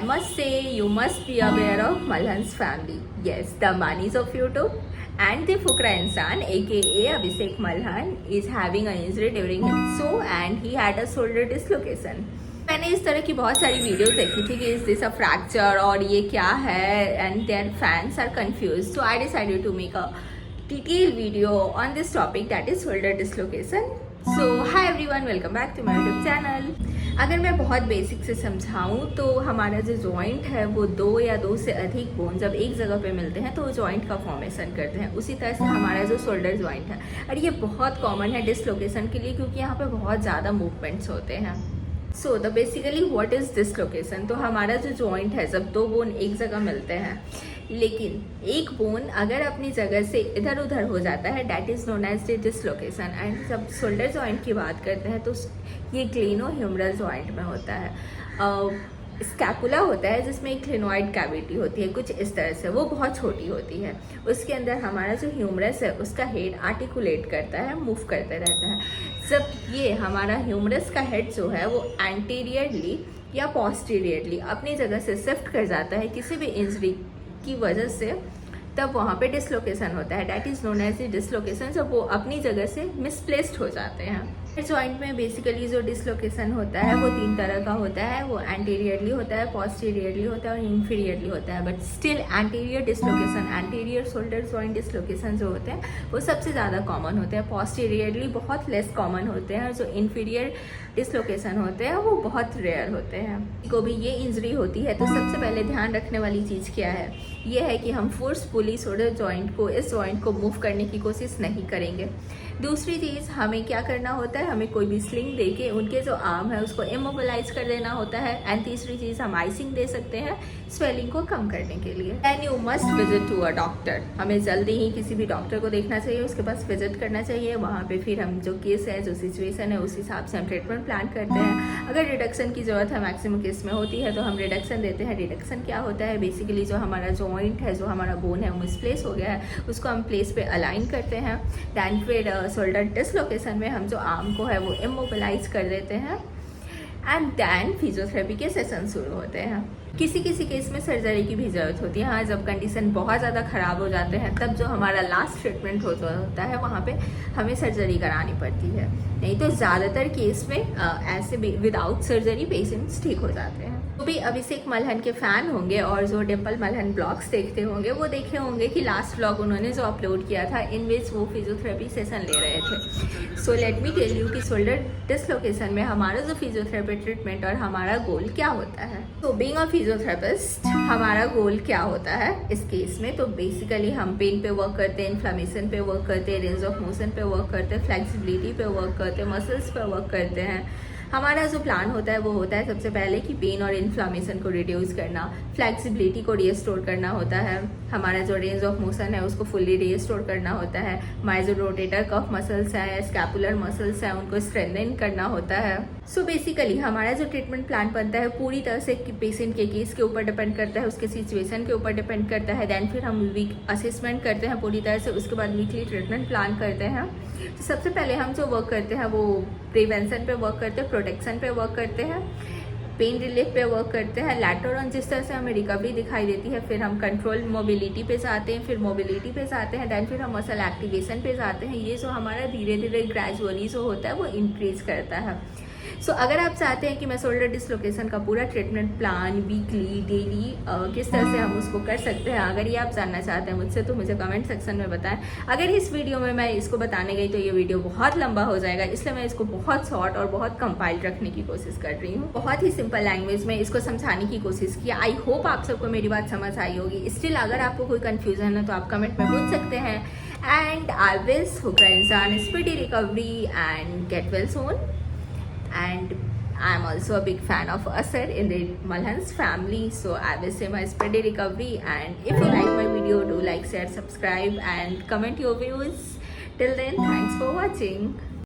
must say you must be aware of Malhan's family. Yes, the Manis of YouTube and the Fukra Insan aka Abhishek Malhan is having an injury during his show and he had a shoulder dislocation. मैंने इस तरह की बहुत सारी videos देखी थी कि is this a fracture और ये क्या है and their fans are confuse. So I decided to make a detail video on this topic that is shoulder dislocation. So hi everyone, welcome back to my YouTube channel. अगर मैं बहुत basic से समझाऊं तो हमारा जो जॉइंट है वो दो या दो से अधिक बोन जब एक जगह पे मिलते हैं तो वो जॉइंट का फॉर्मेशन करते हैं. उसी तरह से हमारा जो शोल्डर जॉइंट है और ये बहुत कॉमन है डिसलोकेशन के लिए क्योंकि यहाँ पे बहुत ज़्यादा मूवमेंट्स होते हैं. So the basically what is dislocation. तो हमारा जो जॉइंट है जब दो बोन एक जगह मिलते हैं लेकिन एक बोन अगर अपनी जगह से इधर उधर हो जाता है that is known as the dislocation. And जब शोल्डर जॉइंट की बात करते हैं तो ये ग्लेनोह्यूमरल जॉइंट में होता है. स्कैपुला होता है जिसमें एक क्लिनोइड कैविटी होती है कुछ इस तरह से, वो बहुत छोटी होती है. उसके अंदर हमारा जो ह्यूमरस है उसका हेड आर्टिकुलेट करता है, मूव करते रहता है. जब ये हमारा ह्यूमरस का हेड जो है वो एंटीरियरली या पोस्टीरियरली अपनी जगह से शिफ्ट कर जाता है किसी भी इंजरी की वजह से, तब वहाँ पे डिसलोकेशन होता है. That is known as the dislocation. जब वो अपनी जगह से मिसप्लेस्ड हो जाते हैं. जॉइंट में बेसिकली जो डिसलोकेशन होता है वो तीन तरह का होता है. वो एंटीरियरली होता है, पोस्टीरियरली होता है और इंफीरियरली होता है. But still anterior dislocation, anterior shoulder joint dislocation जो होते हैं वो सबसे ज़्यादा कॉमन होते हैं. पोस्टीरियरली बहुत लेस कॉमन होते हैं और जो इंफीरियर डिसलोकेशन होते हैं वो बहुत रेयर होते हैं. को भी ये इंजरी होती है तो सबसे पहले ध्यान रखने वाली चीज़ क्या है, ये है कि हम फोर्सफुली शोल्डर जॉइंट को, इस जॉइंट को मूव करने की कोशिश नहीं करेंगे. दूसरी चीज़ हमें क्या करना होता है, हमें कोई भी स्लिंग देके उनके जो आर्म है उसको इमोबिलाइज कर देना होता है. एंड तीसरी चीज़ हम आइसिंग दे सकते हैं स्वेलिंग को कम करने के लिए. And you must visit to a doctor. हमें जल्दी ही किसी भी डॉक्टर को देखना चाहिए, उसके पास विजिट करना चाहिए. वहाँ पे फिर हम जो केस है, जो सिचुएशन है, उस हिसाब से हम ट्रीटमेंट प्लान करते हैं. अगर रिडक्शन की ज़रूरत है मैक्सिमम केस में होती है तो हम रिडक्शन देते हैं. रिडक्शन क्या होता है, बेसिकली जो हमारा जॉइंट है, जो हमारा बोन है वो मिसप्लेस हो गया है उसको हम प्लेस पे अलाइन करते हैं. दैन फिर शोल्डर डिसलोकेशन में हम जो आर्म को है वो इमोबिलाइज कर देते हैं. एंड दैन फिजियोथेरेपी के सेशन शुरू होते हैं. किसी किसी केस में सर्जरी की भी ज़रूरत होती है. हाँ, जब कंडीशन बहुत ज़्यादा ख़राब हो जाते हैं तब जो हमारा लास्ट ट्रीटमेंट होता है वहाँ पे हमें सर्जरी करानी पड़ती है. नहीं तो ज़्यादातर केस में ऐसे विदाउट सर्जरी पेशेंट्स ठीक हो जाते हैं. तो भी अभिषेक मल्हन के फ़ैन होंगे और जो डिम्पल मल्हन ब्लॉग्स देखते होंगे वो देखे होंगे कि लास्ट ब्लॉग उन्होंने जो अपलोड किया था इन विच वो फिजियोथेरेपी सेशन ले रहे थे. So let me tell you कि शोल्डर डिसलोकेशन में हमारा जो फिजियोथेरेपी ट्रीटमेंट और हमारा गोल क्या होता है. तो बीइंग अ फिजियोथेरेपिस्ट हमारा गोल क्या होता है इस केस में, तो बेसिकली हम पेन पे वर्क करते हैं, इन्फ्लामेशन पे वर्क करते हैं, रेंज ऑफ मोशन पे वर्क करते हैं, फ्लेक्सिबिलिटी पे वर्क करते हैं, मसल्स पे वर्क करते हैं. हमारा जो प्लान होता है वो होता है सबसे पहले कि पेन और इन्फ्लामेशन को रिड्यूस करना, फ्लेक्सिबिलिटी को रीस्टोर करना होता है, हमारा जो रेंज ऑफ मोशन है उसको फुल्ली रीस्टोर करना होता है, हमारे जो रोटेटर कफ मसल्स हैं, स्कैपुलर मसल्स हैं उनको स्ट्रेंथन करना होता है. सो बेसिकली हमारा जो ट्रीटमेंट प्लान बनता है पूरी तरह से पेशेंट के केस के ऊपर डिपेंड करता है, उसके सिचुएशन के ऊपर डिपेंड करता है. दैन फिर हम वीक असेसमेंट करते हैं पूरी तरह से, उसके बाद वीकली ट्रीटमेंट प्लान करते हैं. तो सबसे पहले हम जो वर्क करते हैं वो प्रिवेंशन पे वर्क करते हैं, प्रोटेक्शन पे वर्क करते हैं, पेन रिलीफ पे वर्क करते हैं. लैटर ऑन जिस तरह से हमें रिकवरी दिखाई देती है फिर हम कंट्रोल मोबिलिटी पे जाते हैं, फिर मोबिलिटी पे जाते हैं, दैन फिर हम मसल एक्टिवेशन पे जाते हैं. ये जो हमारा धीरे धीरे ग्रेजुअली जो होता है वो इंक्रीज करता है. सो अगर आप चाहते हैं कि मैं शोल्डर डिसलोकेशन का पूरा ट्रीटमेंट प्लान वीकली डेली किस तरह से हम उसको कर सकते हैं, अगर ये आप जानना चाहते हैं मुझसे तो मुझे कमेंट सेक्शन में बताएं. अगर इस वीडियो में मैं इसको बताने गई तो ये वीडियो बहुत लंबा हो जाएगा, इसलिए मैं इसको बहुत शॉर्ट और बहुत कंपाइल रखने की कोशिश कर रही हूँ. बहुत ही सिंपल लैंग्वेज में इसको समझाने की कोशिश की. आई होप आप सबको मेरी बात समझ आई होगी. स्टिल अगर आपको कोई कन्फ्यूजन है तो आप कमेंट में पूछ सकते हैं. And I wish Fukra Insan speedy recovery and get well soon. And I'm also a big fan of Asar in the Malhan's family, so I wish him a speedy recovery. And if you like my video, do like, share, subscribe and comment your views. Till then, thanks for watching.